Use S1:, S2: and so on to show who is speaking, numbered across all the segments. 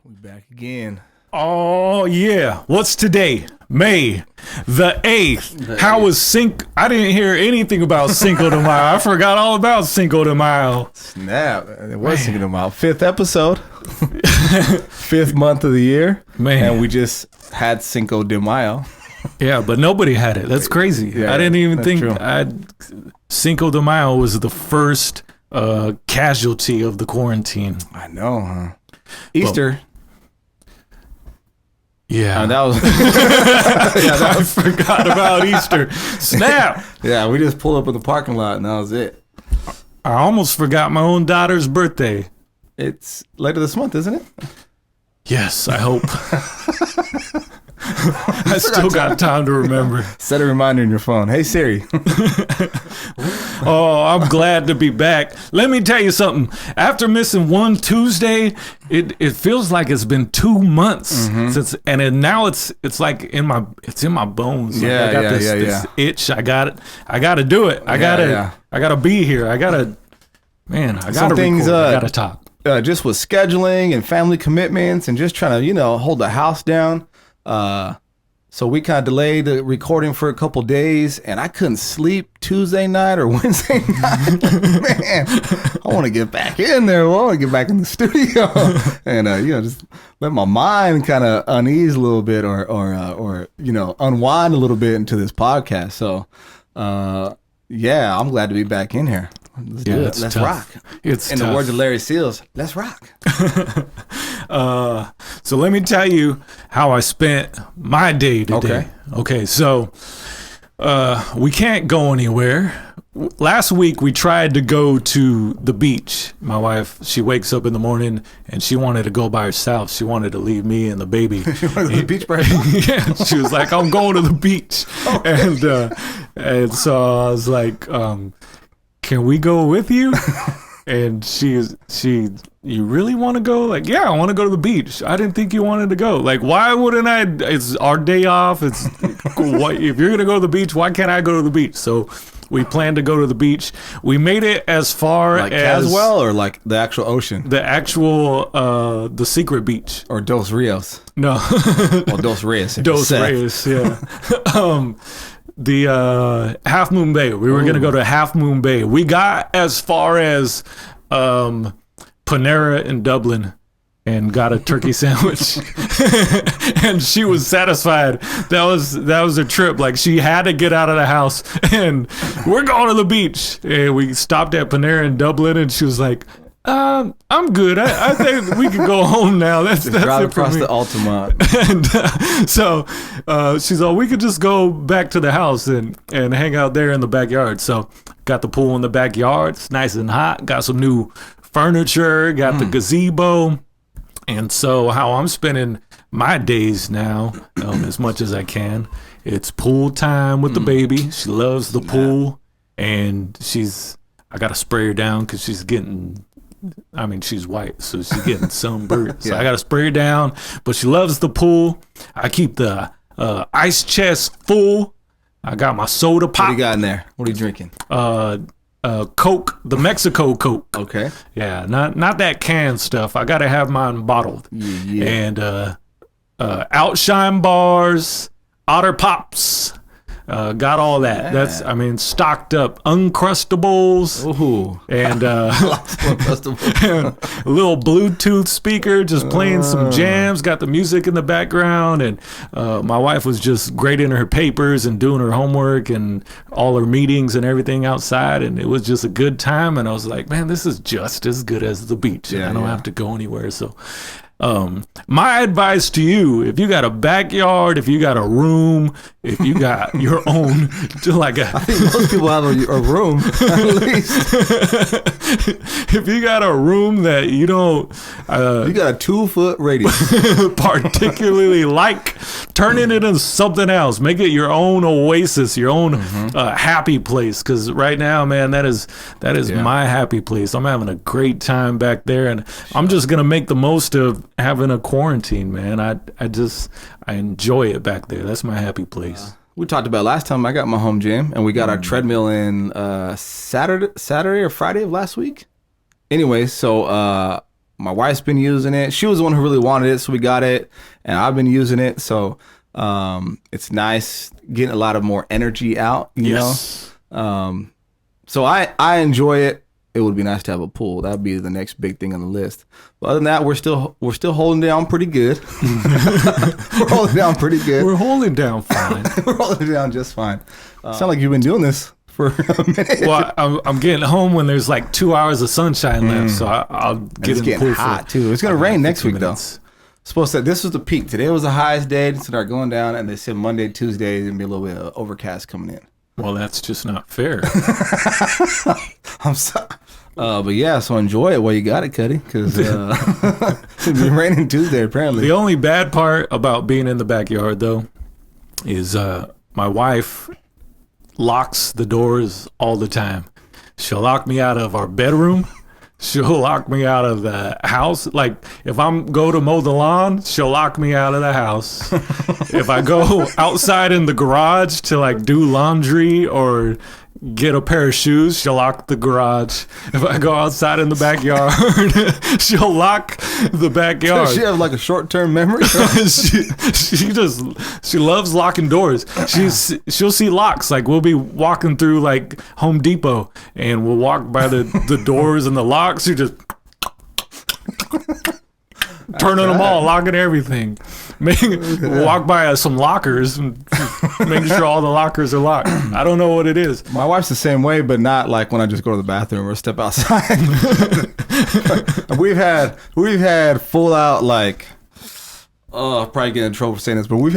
S1: We back again.
S2: Oh, yeah. What's today? May the 8th. How was Cinco? I didn't hear anything about Cinco de Mayo. I forgot all about Cinco de Mayo.
S1: Snap. It was Cinco de Mayo. 5th episode. 5th month of the year.
S2: Man.
S1: And we just had Cinco de Mayo.
S2: Yeah, but nobody had it. That's crazy.
S1: Yeah,
S2: I didn't even think
S1: true.
S2: Cinco de Mayo was the first casualty of the quarantine.
S1: I know, huh? Easter.
S2: Yeah.
S1: That was
S2: I forgot about Easter. Snap.
S1: Yeah, we just pulled up in the parking lot and that was it.
S2: I almost forgot my own daughter's birthday.
S1: It's later this month, isn't it?
S2: Yes, I hope. I still got time to remember.
S1: Set a reminder in your phone. Hey, Siri.
S2: Oh, I'm glad to be back. Let me tell you something. After missing one Tuesday, it feels like it's been 2 months since, and now it's like in my bones. Like I got this itch. I got it. I got to do it. I gotta be here. I gotta record. I gotta talk.
S1: Just with scheduling and family commitments and just trying to, hold the house down. So we kind of delayed the recording for a couple days and I couldn't sleep Tuesday night or Wednesday night. Man, I want to get back in there. I want to get back in the studio and, just let my mind kind of unease a little bit or unwind a little bit into this podcast. So, I'm glad to be back in here. Let's do it. Let's rock.
S2: It's
S1: in the words of Larry Seals, let's rock.
S2: So let me tell you how I spent my day today. Okay. So we can't go anywhere. Last week we tried to go to the beach. My wife, she wakes up in the morning and she wanted to go by herself. She wanted to leave me and the baby.
S1: She wanted to go to the beach by herself?
S2: Yeah, she was like, I'm going to the beach. And so I was like, can we go with you? And you really want to go? Like, yeah, I want to go to the beach. I didn't think you wanted to go. Like, why wouldn't I? It's our day off. It's if you're going to go to the beach, why can't I go to the beach? So we planned to go to the beach. We made it as far
S1: like
S2: as
S1: Caswell or like the actual ocean?
S2: The actual, the secret beach.
S1: Or Dos Rios?
S2: No.
S1: Well, Dos Rios.
S2: Dos Rios, yeah. The Half Moon Bay. We were going to go to Half Moon Bay. We got as far as Panera in Dublin and got a turkey sandwich. And she was satisfied. That was a trip. Like, she had to get out of the house and we're going to the beach. And we stopped at Panera in Dublin and she was like, I'm good. I think we can go home now. That's
S1: drive
S2: it for
S1: across
S2: me.
S1: the Altamont.
S2: And so she's like, we could just go back to the house and hang out there in the backyard. So got the pool in the backyard. It's nice and hot. Got some new furniture. Got the gazebo. And so how I'm spending my days now, as much as I can, it's pool time with the baby. She loves the pool. And I got to spray her down because she's white, so she's getting sunburned. So I got to spray her down, but she loves the pool. I keep the ice chest full. I got my soda pop.
S1: What do you got in there? What are you drinking?
S2: Coke, the Mexico Coke.
S1: Okay.
S2: Yeah, not that canned stuff. I got to have mine bottled.
S1: Yeah.
S2: And Outshine bars, Otter Pops. Got all that.
S1: Yeah.
S2: That's, stocked up. Uncrustables.
S1: Ooh.
S2: And a little Bluetooth speaker, just playing some jams. Got the music in the background. And my wife was just grading her papers and doing her homework and all her meetings and everything outside. And it was just a good time. And I was like, man, this is just as good as the beach. I don't have to go anywhere. So my advice to you, if you got a backyard, if you got a room, if you got your own, I
S1: think most people have a room, at least.
S2: If you got a room that you don't,
S1: you got a 2-foot radius,
S2: particularly like, turn it into something else. Make it your own oasis, your own happy place. Because right now, man, that is my happy place. I'm having a great time back there, and I'm just gonna make the most of having a quarantine, man. I enjoy it back there. That's my happy place.
S1: We talked about last time I got my home gym and we got our treadmill in Saturday or Friday of last week. Anyway, so my wife's been using it. She was the one who really wanted it, so we got it, and I've been using it. So it's nice getting a lot of more energy out, you know. So I enjoy it. It would be nice to have a pool. That would be the next big thing on the list. But other than that, we're still holding down pretty good. We're holding down pretty good.
S2: We're holding down fine.
S1: We're holding down just fine. Sound like you've been doing this for a minute.
S2: Well, I'm getting home when there's like 2 hours of sunshine left, so I'll get in the pool.
S1: It's hot too. It's gonna rain next week though. Supposed to. This was the peak. Today was the highest day. It started going down, and they said Monday, Tuesday, is gonna be a little bit of overcast coming in.
S2: Well, that's just not fair.
S1: I'm sorry. But yeah, so enjoy it while you got it, Cuddy, because it's been raining Tuesday apparently.
S2: The only bad part about being in the backyard though is my wife locks the doors all the time. She'll lock me out of our bedroom. She'll lock me out of the house. Like if I'm go to mow the lawn, she'll lock me out of the house. If I go outside in the garage to like do laundry or get a pair of shoes, she'll lock the garage. If I go outside in the backyard, she'll lock the backyard.
S1: Does she have like a short-term memory?
S2: she loves locking doors. She'll see locks. Like we'll be walking through like Home Depot and we'll walk by the doors and the locks. She just turning them all, locking everything. Walk by some lockers and making sure all the lockers are locked. I don't know what it is.
S1: My wife's the same way, but not like when I just go to the bathroom or step outside. we've had full out like, I'll probably get in trouble for saying this, but we've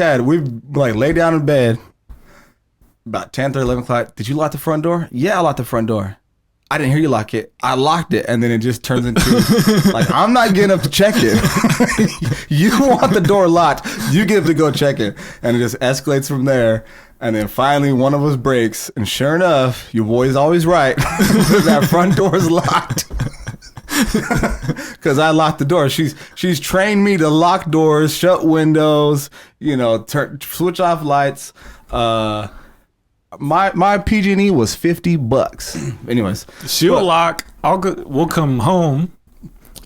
S1: like laid down in bed about 10, 11 o'clock. Did you lock the front door? Yeah, I locked the front door. I didn't hear you lock it. I locked it, and then it just turns into like I'm not getting up to check it. You want the door locked, you get up to go check it, and it just escalates from there. And then finally, one of us breaks, and sure enough, your boy's always right. That front door is locked because I locked the door. She's trained me to lock doors, shut windows, switch off lights. My PG&E was $50. Anyways,
S2: she'll lock. We'll come home.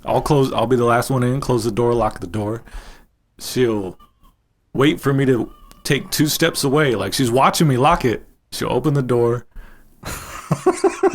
S2: I'll be the last one in. Close the door. Lock the door. She'll wait for me to take 2 steps away. Like she's watching me lock it. She'll open the door.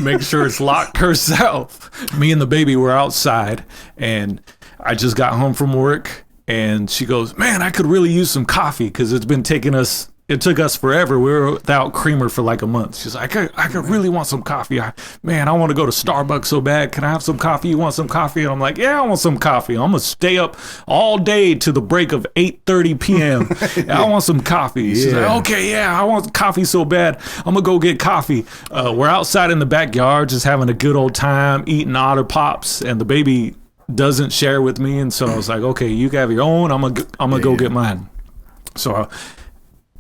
S2: Make sure it's locked herself. Me and the baby were outside, and I just got home from work. And she goes, "Man, I could really use some coffee because it's been taking us." It took us forever. We were without creamer for like a month. She's like, I could really want some coffee. I want to go to Starbucks so bad. Can I have some coffee? You want some coffee? And I'm like, yeah, I want some coffee. I'm going to stay up all day to the break of 8:30 p.m. I want some coffee. She's like, okay, yeah, I want coffee so bad. I'm going to go get coffee. We're outside in the backyard just having a good old time, eating Otter Pops, and the baby doesn't share with me. And so I was like, okay, you can have your own. I'm gonna go get mine. So I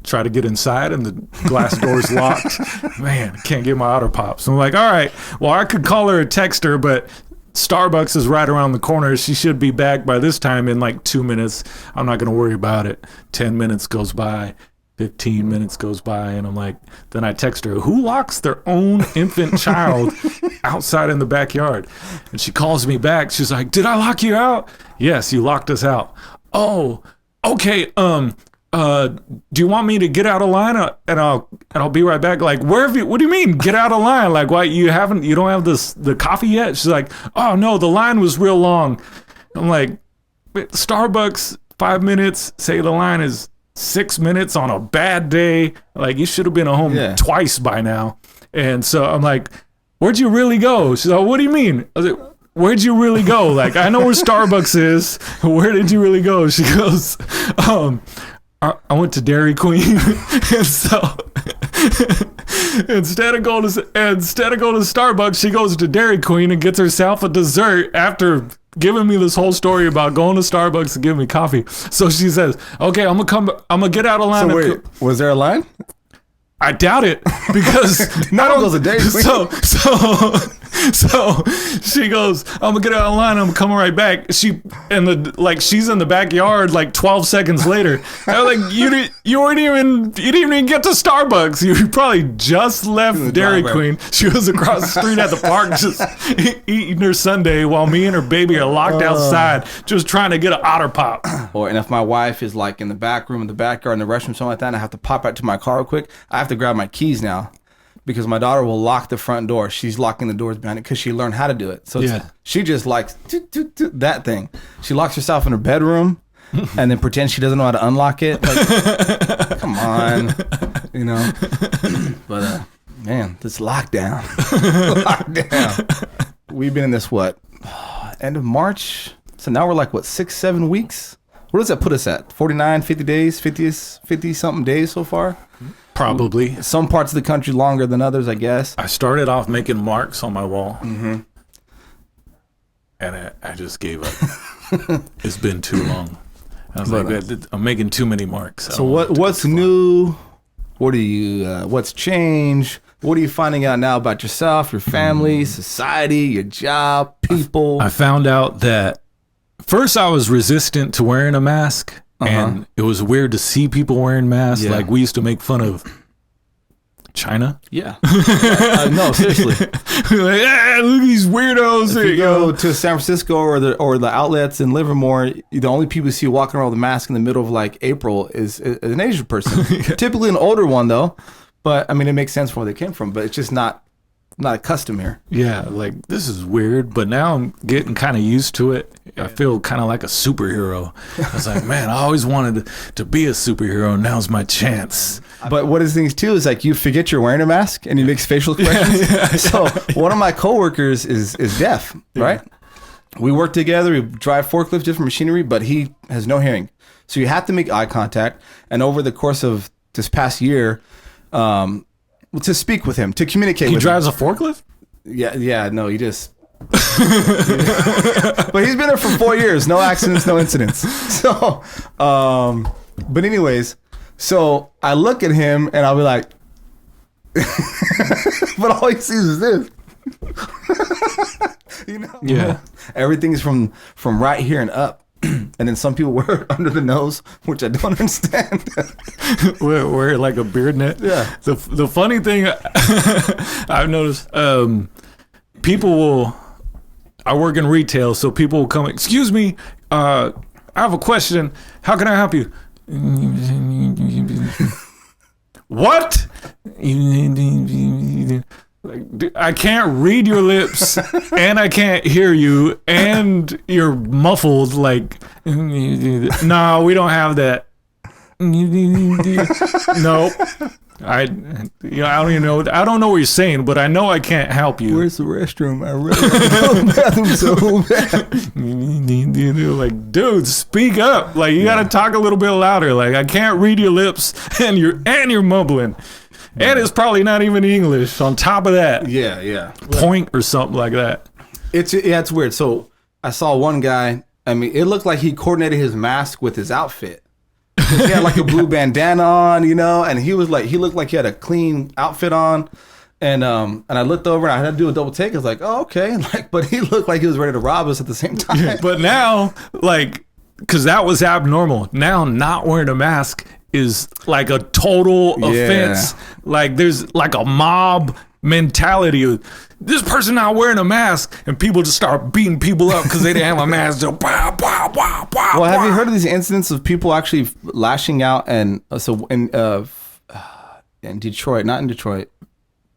S2: try to get inside and the glass door's locked. Man, can't get my Otter Pops. I'm like, all right, well, I could call her or text her, but Starbucks is right around the corner. She should be back by this time in like 2 minutes. I'm not going to worry about it. 10 minutes goes by. 15 minutes goes by, and I'm like, then I text her, who locks their own infant child outside in the backyard? And she calls me back. She's like, did I lock you out? Yes, you locked us out. Oh, okay. Do you want me to get out of line and I'll be right back? Like, what do you mean get out of line? Like, why you don't have the coffee yet? She's like, oh no, the line was real long. I'm like, Starbucks 5 minutes, say the line is 6 minutes on a bad day. Like, you should have been home twice by now. And so I'm like, where'd you really go? She's like, what do you mean? I was like, where'd you really go? Like, I know where Starbucks is. Where did you really go? She goes, I went to Dairy Queen, and so instead of going to Starbucks, she goes to Dairy Queen and gets herself a dessert after giving me this whole story about going to Starbucks and giving me coffee. So she says, "Okay, I'm gonna get out of line."
S1: So wait, was there a line?
S2: I doubt it because
S1: no one goes to Dairy Queen.
S2: So she goes, I'm gonna get out online, I'm coming right back. She's in the backyard like 12 seconds later. I was like, you didn't even get to Starbucks. You probably just left Dairy Queen. She was across the street at the park just eating her sundae while me and her baby are locked outside just trying to get an Otter Pop.
S1: And if my wife is like in the back room, in the backyard, in the restroom, something like that, and I have to pop out to my car real quick, I have to grab my keys now. Because my daughter will lock the front door. She's locking the doors behind it because she learned how to do it. So she just likes that thing. She locks herself in her bedroom and then pretends she doesn't know how to unlock it. Like, come on, you know. But man, this lockdown. We've been in this end of March. So now we're like 6-7 weeks. What does that put us at? 49, 50 days, 50 something days so far.
S2: Probably.
S1: Some parts of the country longer than others, I guess.
S2: I started off making marks on my wall. And I just gave up. It's been too long. I was like, I'm making too many marks.
S1: So what's new? What's changed? What are you finding out now about yourself, your family, society, your job, people?
S2: I found out that first I was resistant to wearing a mask. And it was weird to see people wearing masks. Yeah. Like we used to make fun of China.
S1: Yeah. No, seriously.
S2: Like, look at these weirdos.
S1: If you go to San Francisco or the outlets in Livermore, the only people you see walking around with a mask in the middle of like April is an Asian person. Typically an older one though. But I mean, it makes sense from where they came from, but it's just not a custom here.
S2: Yeah, like this is weird, but now I'm getting kind of used to it. I feel kind of like a superhero. I was like, man, I always wanted to be a superhero. Now's my chance.
S1: But what is things too is like you forget you're wearing a mask and he makes facial expressions. So one of my coworkers is deaf, right? We work together. We drive forklifts, different machinery, but he has no hearing. So you have to make eye contact. And over the course of this past year, to speak with him, to communicate with him.
S2: He drives a forklift?
S1: Yeah, no, he just... But he's been there for 4 years. No accidents, no incidents. So, but anyways, so I look at him and I'll be like... But all he sees is this. You know?
S2: Yeah.
S1: Everything's from right here and up. And then some people wear it under the nose, which I don't understand.
S2: wear like a beard net.
S1: Yeah.
S2: The funny thing I've noticed, people will. I work in retail, so people will come. Excuse me, I have a question. How can I help you? What? Like, I can't read your lips and I can't hear you and you're muffled. Like, no, we don't have that. Nope. I don't even know. I don't know what you're saying, but I know I can't help you.
S1: Where's the restroom? I really want to go to the bathroom so bad.
S2: Like, dude, speak up. Like, you gotta talk a little bit louder. Like, I can't read your lips and you're mumbling. And it's probably not even English on top of that.
S1: Yeah.
S2: Point or something like that.
S1: It's weird. So I saw one guy, I mean, it looked like he coordinated his mask with his outfit. He had like a blue bandana on, you know, and he looked like he had a clean outfit on. And I looked over and I had to do a double take. I was like, oh, okay. Like, but he looked like he was ready to rob us at the same time.
S2: But now, like, because that was abnormal. Now not wearing a mask is like a total offense. Like there's like a mob mentality of this person not wearing a mask, and people just start beating people up because they didn't have a mask. So, bah, bah, bah, bah,
S1: well, have you heard of these incidents of people actually lashing out? And so in Detroit, not in Detroit,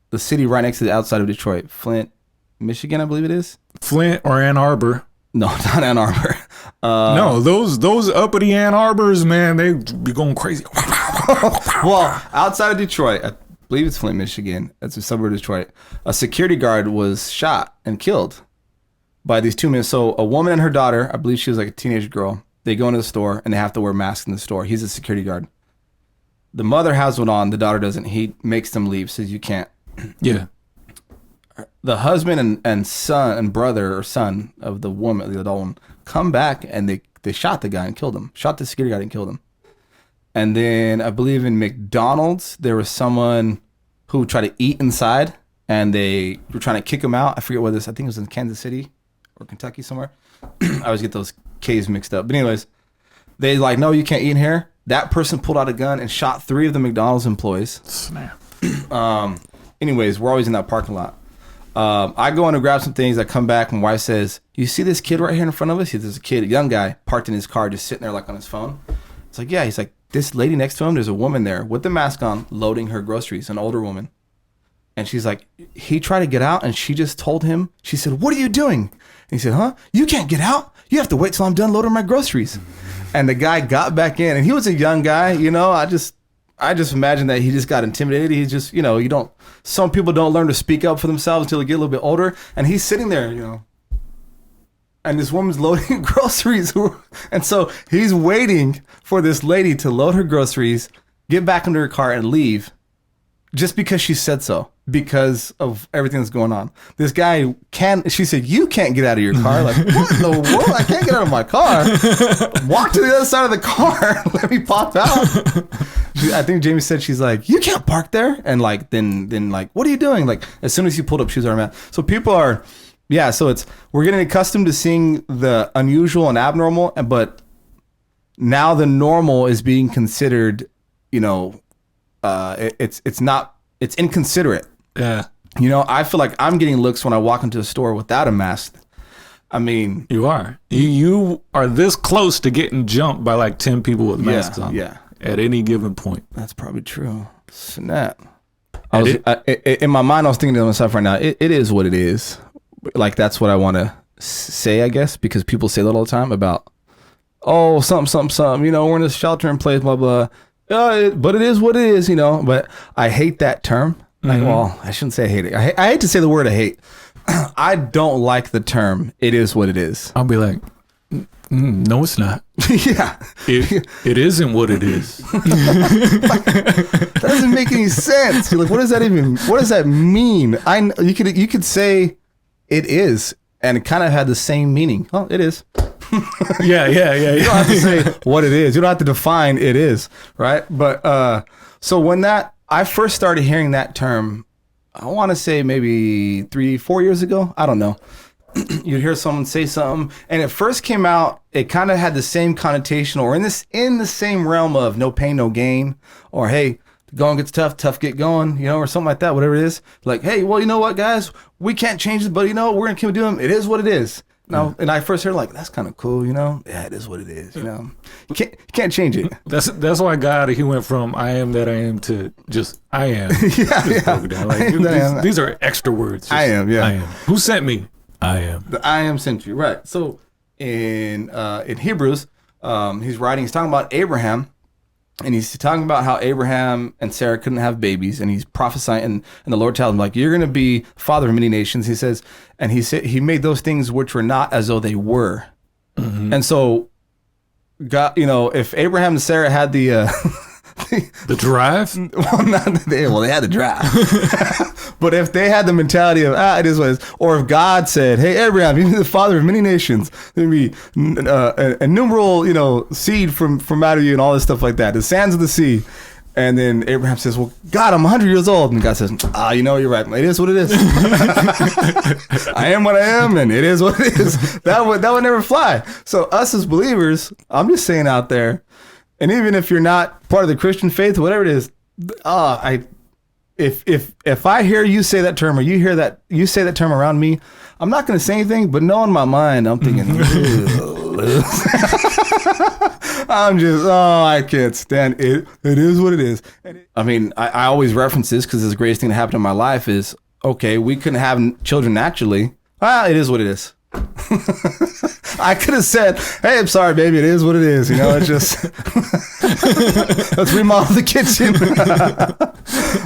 S1: the city right next to the outside of Detroit, Flint, Michigan, I believe it is.
S2: Flint or Ann Arbor.
S1: No, not Ann Arbor.
S2: No, those uppity Ann Arbors, man, they be going crazy.
S1: Well, outside of Detroit, I believe it's Flint, Michigan. That's a suburb of Detroit. A security guard was shot and killed by these two men. So a woman and her daughter, I believe she was like a teenage girl, they go into the store and they have to wear masks in the store. He's a security guard. The mother has one on, the daughter doesn't. He makes them leave, says you can't.
S2: Yeah.
S1: The husband and son and brother or son of the woman, the adult one, come back and they shot the guy and killed him. Shot the security guard and killed him. And then I believe in McDonald's, there was someone who tried to eat inside and they were trying to kick him out. I forget what this. I think it was in Kansas City or Kentucky somewhere. I always get those K's mixed up. But anyways, they like, no, you can't eat in here. That person pulled out a gun and shot 3 of the McDonald's employees.
S2: Snap.
S1: Anyways, we're always in that parking lot. I go in to grab some things. I come back, and my wife says, you see this kid right here in front of us? There's a kid, a young guy, parked in his car, just sitting there like on his phone. It's like, yeah. He's like, this lady next to him, there's a woman there with the mask on, loading her groceries, an older woman. And she's like, he tried to get out, and she just told him, she said, what are you doing? And he said, huh? You can't get out. You have to wait till I'm done loading my groceries. And the guy got back in, and he was a young guy, you know. I just imagine that he just got intimidated. He's just, you know, some people don't learn to speak up for themselves until they get a little bit older. And he's sitting there, you know, and this woman's loading groceries. And so he's waiting for this lady to load her groceries, get back into her car, and leave just because she said so, because of everything that's going on. This guy she said, you can't get out of your car. Like, what in the world? I can't get out of my car. Walk to the other side of the car. Let me pop out. I think Jamie said, she's like, you can't park there. And like, then like, what are you doing? Like, as soon as you pulled up, she was our So people are, yeah. So we're getting accustomed to seeing the unusual and abnormal, but now the normal is being considered, you know, it's inconsiderate.
S2: Yeah.
S1: You know, I feel like I'm getting looks when I walk into a store without a mask. I mean,
S2: you are. You are this close to getting jumped by like 10 people with masks on.
S1: Yeah.
S2: At any given point.
S1: That's probably true. Snap. In my mind, I was thinking to myself right now, it is what it is. Like, that's what I want to say, I guess, because people say that all the time about, oh, something, you know, we're in this shelter in place, blah, blah. But it is what it is, you know. But I hate that term. Like, well, I shouldn't say I hate it. I hate to say the word I hate. I don't like the term, it is what it is.
S2: I'll be like, no, it's not.
S1: Yeah.
S2: It isn't what it is.
S1: That doesn't make any sense. You're like, what does that mean? You could say it is, and it kind of had the same meaning. Oh, it is.
S2: Yeah. You
S1: don't have to say what it is. You don't have to define it is, right? But so when I first started hearing that term, I want to say maybe 3-4 years ago. I don't know. You'd hear someone say something, and it first came out, it kind of had the same connotation, or in the same realm of no pain, no gain, or hey, going gets tough get going, you know, or something like that, whatever it is. Like, hey, well, you know what, guys, we can't change it, but you know, we're gonna keep doing it. It is what it is. No, and I first heard like, that's kind of cool, you know. Yeah, it is what it is, you know. You can't change it.
S2: That's why God, he went from I am that I am to just I am.
S1: Yeah.
S2: Like, these are extra words. Just,
S1: I am. Yeah.
S2: I am. Who sent me? I am.
S1: The I am sent you, right? So in Hebrews, he's talking about Abraham, and he's talking about how Abraham and Sarah couldn't have babies, and he's prophesying, and the Lord tells him, like, you're going to be father of many nations. He says, and he made those things which were not as though they were. Mm-hmm. And so God, you know, if Abraham and Sarah had the
S2: drive,
S1: they had the drive. But if they had the mentality of it is what it is, or if God said, hey, Abraham, you're the father of many nations, there'd be innumerable, you know, seed from out of you and all this stuff like that, the sands of the sea. And then Abraham says, well, God, I'm 100 years old. And God says, you know, you're right. It is what it is. I am what I am, and it is what it is. That would never fly. So us as believers, I'm just saying out there, and even if you're not part of the Christian faith, whatever it is, if I hear you say that term, or you say that term around me, I'm not going to say anything, but no, in my mind, I'm thinking, I'm just, I can't stand it. It is what it is. I mean, I always reference this because it's the greatest thing that happened in my life is, okay, we couldn't have children naturally. It is what it is. I could have said, hey, I'm sorry, baby, it is what it is. You know, it's just, let's remodel the kitchen.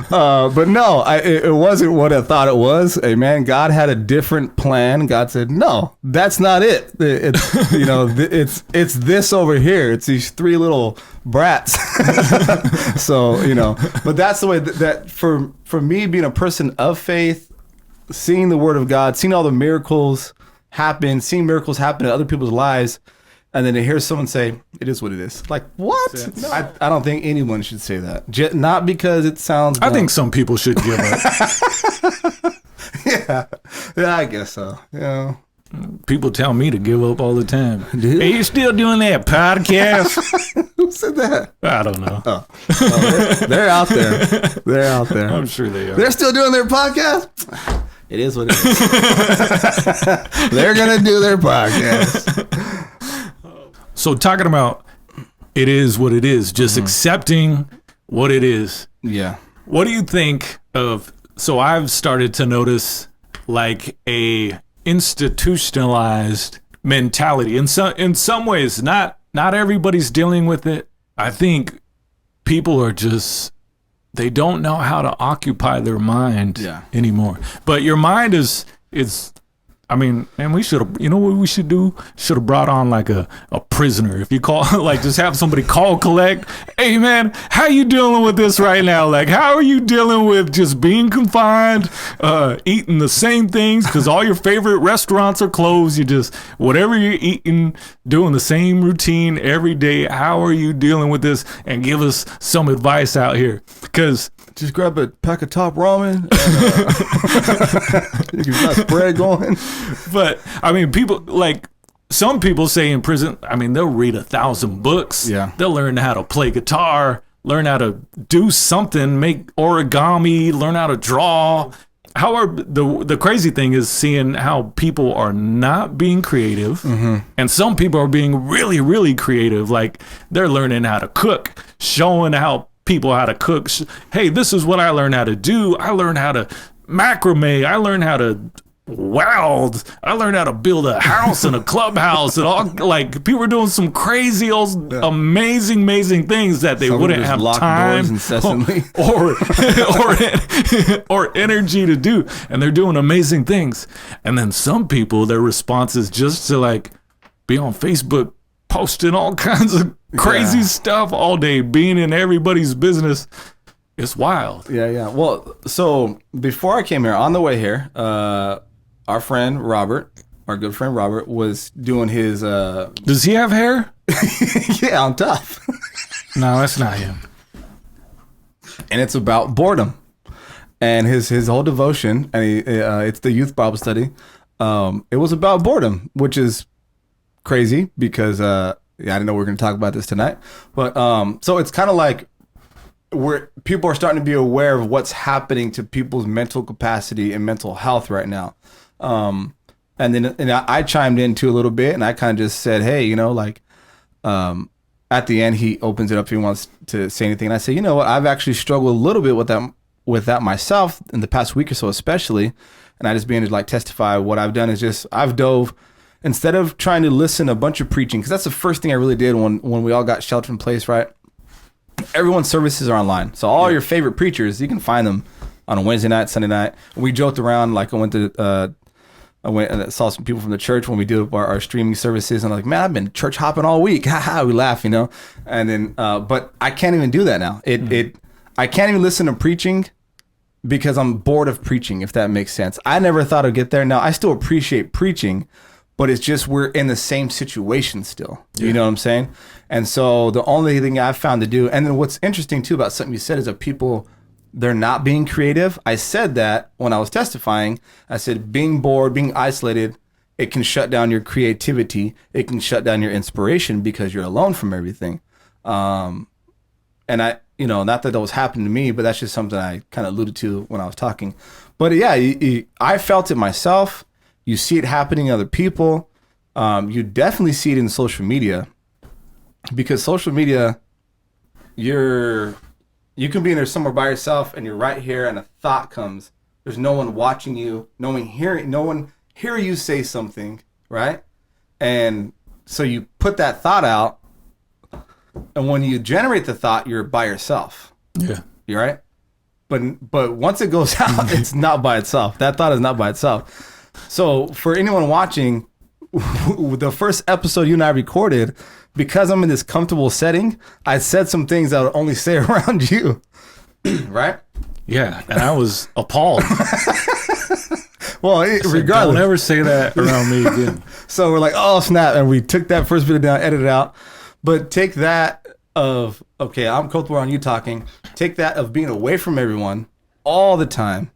S1: But no, it wasn't what I thought it was. Amen. God had a different plan. God said, no, that's not it. It's, you know, it's this over here. It's these 3 little brats. So, you know, but that's the way that for me being a person of faith, seeing the word of God, seeing all the miracles happen, seeing miracles happen in other people's lives, and then to hear someone say, it is what it is. Like, what? No. I don't think anyone should say that. Not because it sounds blunt.
S2: I think some people should give up.
S1: Yeah, I guess so.
S2: People tell me to give up all the time.
S1: Dude.
S2: Hey, you still doing that podcast?
S1: Who said that?
S2: I don't know.
S1: They're out there. They're out there.
S2: I'm sure they are.
S1: They're still doing their podcast. It is what it is. They're gonna do their podcast.
S2: So talking about it is what it is, just accepting what it is.
S1: Yeah.
S2: What do you think of? So I've started to notice like a institutionalized mentality in some ways. Not everybody's dealing with it. I think people are just, they don't know how to occupy their mind anymore. But your mind is I mean, man, we should have, you know what we should do? Should have brought on like a prisoner. If you call, like just have somebody call collect. Hey man, how you dealing with this right now? Like, how are you dealing with just being confined, eating the same things? Because all your favorite restaurants are closed. You just, whatever you're eating, doing the same routine every day. How are you dealing with this? And give us some advice out here. Because
S1: just grab a pack of top ramen and you got spread going.
S2: But I mean, people like some people say in prison, I mean, they'll read 1,000 books.
S1: Yeah.
S2: They'll learn how to play guitar, learn how to do something, make origami, learn how to draw. However, the crazy thing is seeing how people are not being creative, and some people are being really, really creative. Like they're learning how to cook, showing how people how to cook. Hey, this is what I learned how to do. I learned how to macrame. I learned how to weld. I learned how to build a house and a clubhouse, and all like people are doing some crazy old amazing things that they wouldn't have time or energy to do, and they're doing amazing things. And then some people, their response is just to like be on Facebook posting all kinds of crazy stuff all day, being in everybody's business. It's wild.
S1: Yeah. Well, so before I came here, on the way here, our friend Robert, our good friend Robert, was doing his
S2: Does he have hair?
S1: Yeah, on top.
S2: No, that's not him.
S1: And it's about boredom. And his whole devotion, and it's the youth Bible study. It was about boredom, which is crazy because I didn't know we were going to talk about this tonight. But so it's kind of like people are starting to be aware of what's happening to people's mental capacity and mental health right now. And then I chimed in too a little bit, and I kind of just said, hey, you know, like at the end he opens it up if he wants to say anything, and I say, you know what, I've actually struggled a little bit with that myself in the past week or so, especially. And I just began to like testify. What I've done is just I've dove. Instead of trying to listen to a bunch of preaching, because that's the first thing I really did when we all got sheltered in place, right? Everyone's services are online. So all your favorite preachers, you can find them on a Wednesday night, Sunday night. We joked around, like I went and saw some people from the church when we did our streaming services, and I'm like, man, I've been church hopping all week. We laugh, you know? And then, but I can't even do that now. I can't even listen to preaching because I'm bored of preaching, if that makes sense. I never thought I'd get there. Now, I still appreciate preaching, but it's just we're in the same situation still. You know what I'm saying? And so the only thing I've found to do, and then what's interesting too about something you said is that people, they're not being creative. I said that when I was testifying. I said being bored, being isolated, it can shut down your creativity. It can shut down your inspiration because you're alone from everything. And I, you know, not that was happening to me, but that's just something I kind of alluded to when I was talking. But yeah, I felt it myself. You see it happening in other people. You definitely see it in social media, because social media, you can be in there somewhere by yourself and you're right here and a thought comes. There's no one watching you, no one hear you say something, right? And so you put that thought out, and when you generate the thought, you're by yourself. Yeah. You're right? But once it goes out, it's not by itself. That thought is not by itself. So for anyone watching, the first episode you and I recorded, because I'm in this comfortable setting, I said some things I would only say around you. Right?
S2: Yeah, and I was appalled.
S1: Well, regardless.
S2: Don't ever say that around me again.
S1: So we're like, oh, snap. And we took that first video down, edited it out. But take that of, okay, I'm comfortable around you talking. Take that of being away from everyone all the time.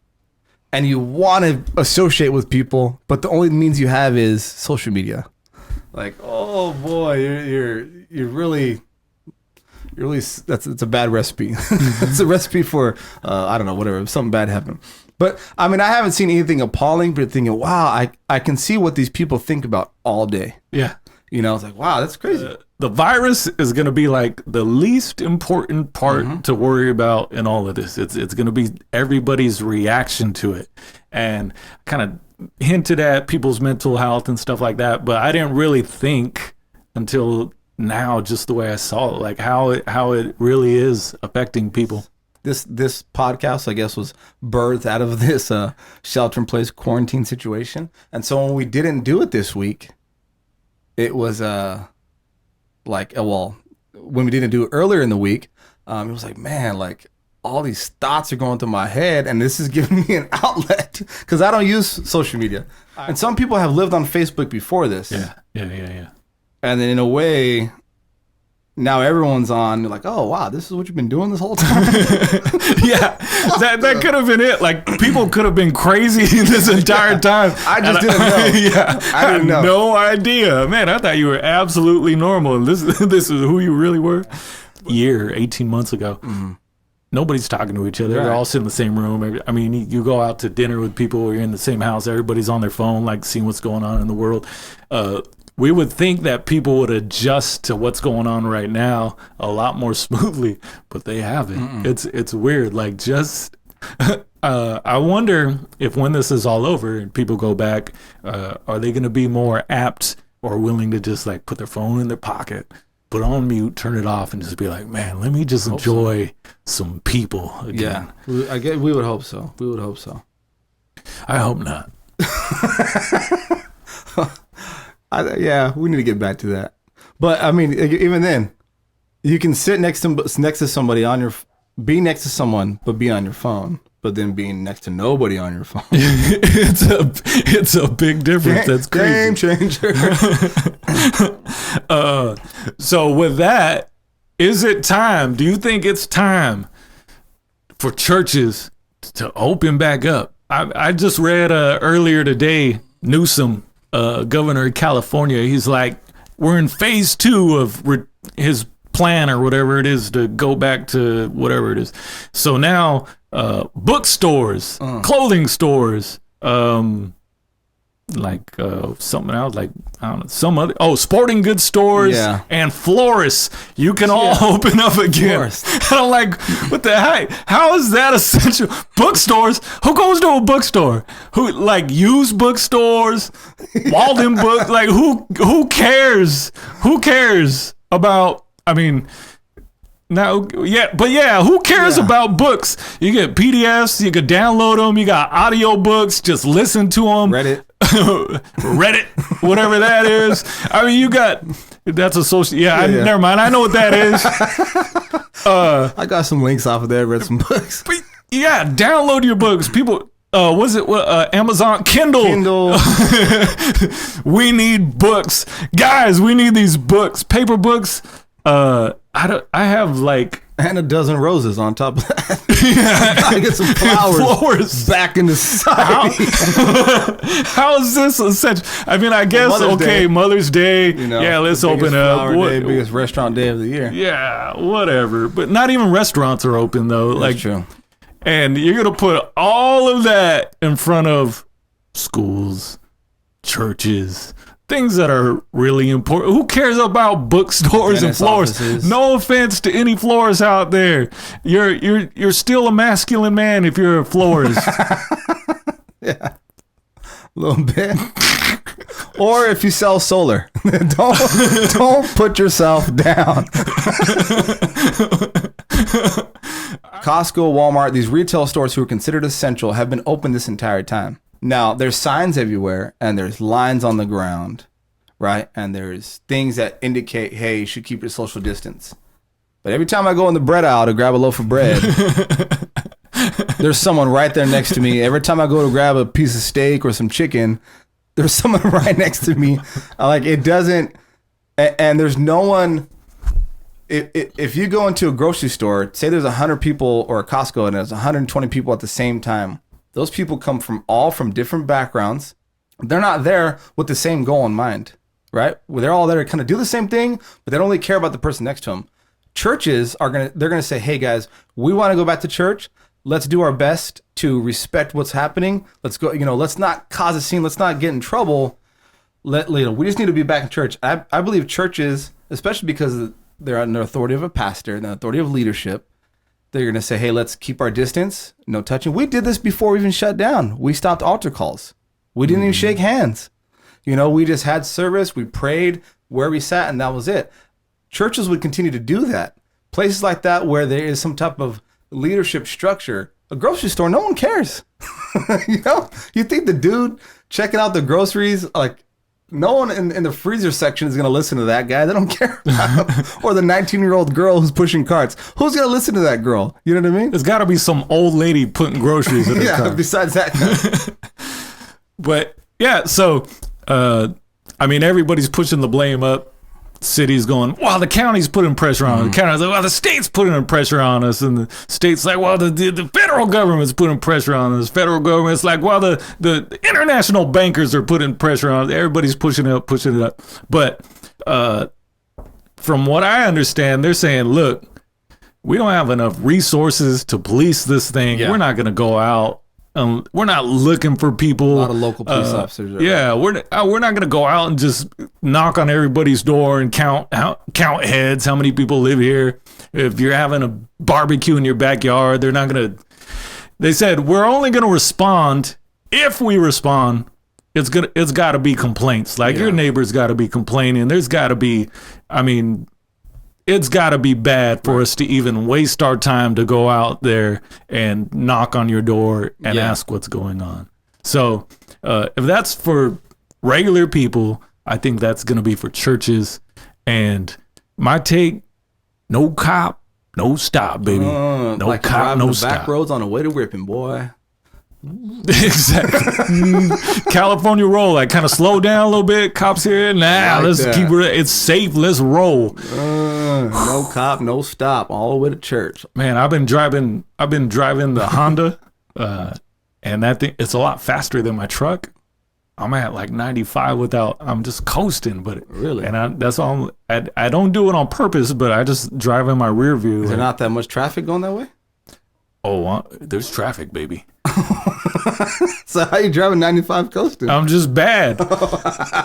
S1: and you want to associate with people, but the only means you have is social media. Like, oh boy, you're really it's a bad recipe. It's a recipe for I don't know, whatever, something bad happened. But I mean, I haven't seen anything appalling, but thinking, wow, I can see what these people think about all day.
S2: Yeah.
S1: You know, it's like, wow, that's crazy.
S2: The virus is going to be like the least important part to worry about in all of this. It's going to be everybody's reaction to it, and kind of hinted at people's mental health and stuff like that. But I didn't really think until now, just the way I saw it, like how it really is affecting people.
S1: This podcast, I guess, was birthed out of this shelter-in-place quarantine situation. And so when we didn't do it this week, it was when we didn't do it earlier in the week, it was like, man, like all these thoughts are going through my head, and this is giving me an outlet because I don't use social media. And some people have lived on Facebook before this.
S2: Yeah.
S1: And then in a way, now everyone's on. They're like, oh wow, this is what you've been doing this whole time.
S2: Yeah, that could have been it. Like people could have been crazy this entire time.
S1: I just didn't know.
S2: Yeah,
S1: I didn't know.
S2: No idea, man. I thought you were absolutely normal. And this is who you really were. 18 months ago. Mm-hmm. Nobody's talking to each other. Right. They're all sitting in the same room. I mean, you go out to dinner with people. You're in the same house. Everybody's on their phone, like seeing what's going on in the world. We would think that people would adjust to what's going on right now a lot more smoothly, but they haven't. It's weird. Like just, I wonder if when this is all over and people go back, are they going to be more apt or willing to just like put their phone in their pocket, put on mute, turn it off, and just be like, man, let me just enjoy some people again.
S1: Yeah, we would hope so. We would hope so.
S2: I hope not.
S1: We need to get back to that. But I mean, even then, you can sit next to somebody be next to someone, but be on your phone. But then being next to nobody on your phone,
S2: it's a big difference. That's crazy.
S1: Game changer.
S2: So with that, is it time? Do you think it's time for churches to open back up? I just read earlier today, Newsom, governor of California, he's like, we're in phase 2 of his plan or whatever it is to go back to whatever it is. So now bookstores, clothing stores, something else, like I don't know, some other sporting goods stores and florists, you can all open up again. And I'm like, what the heck? How is that essential? Bookstores? Who goes to a bookstore? Who like used bookstores? Walden Book? Like who cares? Who cares about? I mean. Now, who cares about books? You get PDFs, you could download them, you got audio books, just listen to them.
S1: Reddit,
S2: whatever that is. I mean, that's a social, never mind, I know what that is.
S1: I got some links off of there, read some books.
S2: Yeah, download your books. People, Amazon Kindle. We need books. Guys, we need these books, paper books. I have like
S1: and a dozen roses on top of that. I get some flowers back in the society.
S2: How is this essential? I mean, I guess Mother's Day. Let's open up.
S1: Biggest restaurant day of the year.
S2: Yeah, whatever. But not even restaurants are open though.
S1: That's true.
S2: And you're gonna put all of that in front of schools, churches. Things that are really important. Who cares about bookstores and florists? Offices. No offense to any florists out there. You're still a masculine man if you're a florist.
S1: Yeah, a little bit. Or if you sell solar, don't put yourself down. Costco, Walmart, these retail stores who are considered essential have been open this entire time. Now, there's signs everywhere, and there's lines on the ground, right? And there's things that indicate, hey, you should keep your social distance. But every time I go in the bread aisle to grab a loaf of bread, there's someone right there next to me. Every time I go to grab a piece of steak or some chicken, there's someone right next to me. It doesn't, and there's no one. If you go into a grocery store, say there's 100 people, or a Costco, and there's 120 people at the same time, Those people come from different backgrounds. They're not there with the same goal in mind, right? Well, they're all there to kind of do the same thing, but they don't really care about the person next to them. Churches they're gonna say, hey guys, we want to go back to church. Let's do our best to respect what's happening. Let's go, let's not cause a scene. Let's not get in trouble. We just need to be back in church. I believe churches, especially because they're under the authority of a pastor and the authority of leadership, they're going to say, hey, let's keep our distance, no touching. We did this before we even shut down. We stopped altar calls. We didn't even shake hands. We just had service. We prayed where we sat, and that was it. Churches would continue to do that. Places like that where there is some type of leadership structure. A grocery store, no one cares. You think the dude checking out the groceries, like, no one in the freezer section is going to listen to that guy. They don't care about him. Or the 19-year-old girl who's pushing carts. Who's going to listen to that girl? You know what I mean?
S2: There's got to be some old lady putting groceries in her car.
S1: Besides that guy.
S2: But, yeah, so, everybody's pushing the blame up. City's going, well, the county's putting pressure on us. The county's like, well, the state's putting pressure on us. And the state's like, well, the federal government's putting pressure on us. Federal government's like, well, the international bankers are putting pressure on us. Everybody's pushing it up. But from what I understand, they're saying, look, we don't have enough resources to police this thing. Yeah. We're not going to go out. We're not looking for people.
S1: A lot of local police officers.
S2: Yeah, we're not going to go out and just knock on everybody's door and count heads, how many people live here. If you're having a barbecue in your backyard, they're not going to. They said we're only going to respond if we respond. It's got to be complaints. Like your neighbor's got to be complaining. There's got to be. It's got to be bad for us to even waste our time to go out there and knock on your door and ask what's going on. So if that's for regular people, I think that's going to be for churches. And my take, no cop, no stop, baby. No
S1: like
S2: cop, no stop.
S1: Back roads on the way to whipping, boy.
S2: Exactly. California roll, like kind of slow down a little bit. Cops here, let's keep it. It's safe. Let's roll.
S1: No cop, no stop. All the way to church.
S2: Man, I've been driving the Honda, and that thing, it's a lot faster than my truck. I'm at like 95 I'm just coasting, but
S1: really,
S2: and that's all. I don't do it on purpose, but I just drive in my rear view.
S1: Is there not that much traffic going that way?
S2: Oh, there's traffic, baby.
S1: So how you driving 95 coasting?
S2: I'm just bad.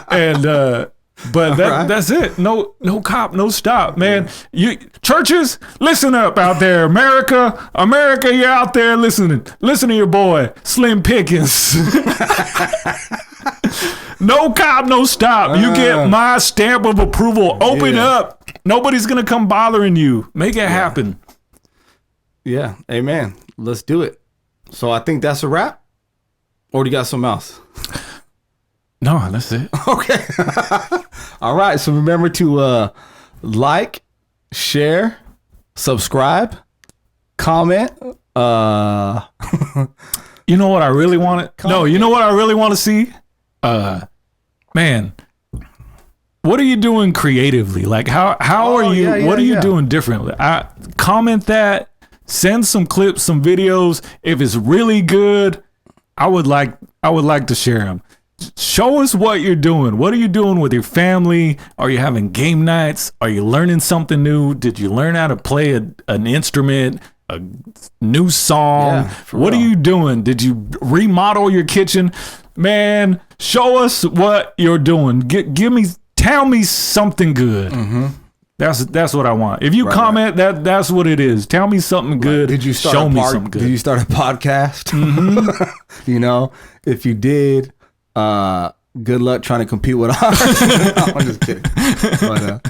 S2: And but that's it. No cop, no stop, man. You churches, listen up out there. America, you're out there listening. Listen to your boy, Slim Pickens. No cop, no stop. You get my stamp of approval. Open up. Nobody's gonna come bothering you. Make it happen.
S1: Yeah, amen. Let's do it. So I think that's a wrap. Or do you got something else?
S2: No, that's it.
S1: Okay. All right. So remember to like, share, subscribe, comment.
S2: You know what I really want to? No, you know what I really want to see? Man, what are you doing creatively? Like how are you? What are you doing differently? Comment that. Send some clips, some videos. If it's really good, I would like to share them. Show us what you're doing. What are you doing with your family? Are you having game nights? Are you learning something new? Did you learn how to play an instrument, a new song? What are you doing? Did you remodel your kitchen? Man, show us what you're doing. Tell me something good. Mm-hmm. That's what I want. If you comment, that's what it is. Tell me something good.
S1: Did you show me something good? Did you start a podcast?
S2: Mm-hmm.
S1: If you did, good luck trying to compete with ours. I'm just kidding. But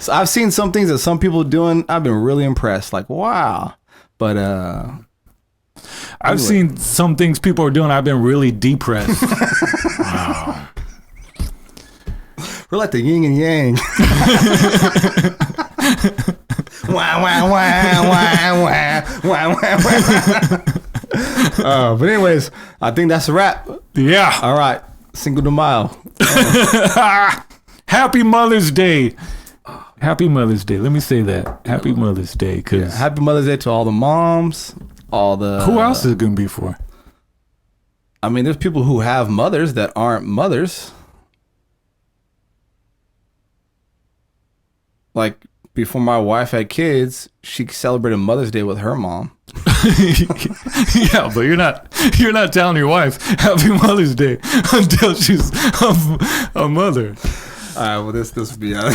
S1: I've seen some things that some people are doing. I've been really impressed. Like, wow. But
S2: I've seen some things people are doing. I've been really depressed. Wow.
S1: We're like the yin and yang. Wah, wah, wah, wah, wah, wah, wah. But anyways, I think that's a wrap.
S2: Yeah.
S1: All right. Cinco de Mayo.
S2: Happy Mother's Day. Happy Mother's Day. Let me say that. Happy Mother's Day.
S1: Happy Mother's Day to all the moms. All the.
S2: Who else is it going to be for?
S1: I mean, there's people who have mothers that aren't mothers. Like, before my wife had kids, she celebrated Mother's Day with her mom.
S2: Yeah, but you're not telling your wife Happy Mother's Day until she's a mother.
S1: All right, well, this will be out.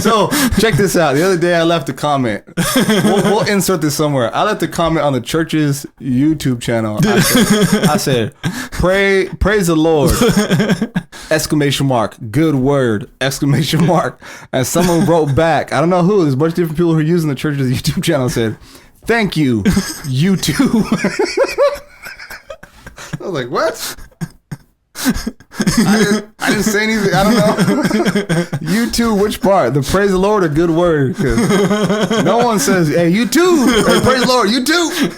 S1: So, check this out. The other day, I left a comment. We'll insert this somewhere. I left a comment on the church's YouTube channel. I said, praise the Lord! Exclamation mark. Good word! Exclamation mark. And someone wrote back. I don't know who. There's a bunch of different people who are using the church's YouTube channel. Said, "Thank you, YouTube." I was like, what? I didn't say anything. I don't know. You too, which part? The praise the Lord or good word? Because no one says, hey, you too. Hey, praise the Lord, you too.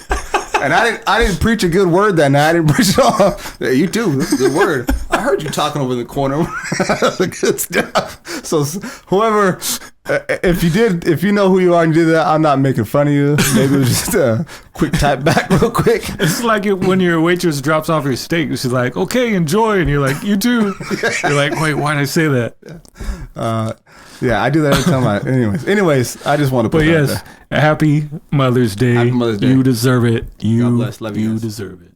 S1: And I didn't preach a good word that night. I didn't preach it all. Hey, you too. That's a good word. I heard you talking over in the corner. The good stuff. So whoever, if you know who you are and you did that, I'm not making fun of you. Maybe it was just a quick type back real quick.
S2: It's like when your waitress drops off your steak. She's like, okay, enjoy. And you're like, you too. You're like, wait, why did I say that?
S1: Yeah, I do that every time. Anyways, I just want to put that out there.
S2: Happy Mother's Day.
S1: Happy Mother's Day.
S2: You deserve it.
S1: God bless. Love you
S2: You
S1: guys.
S2: deserve it.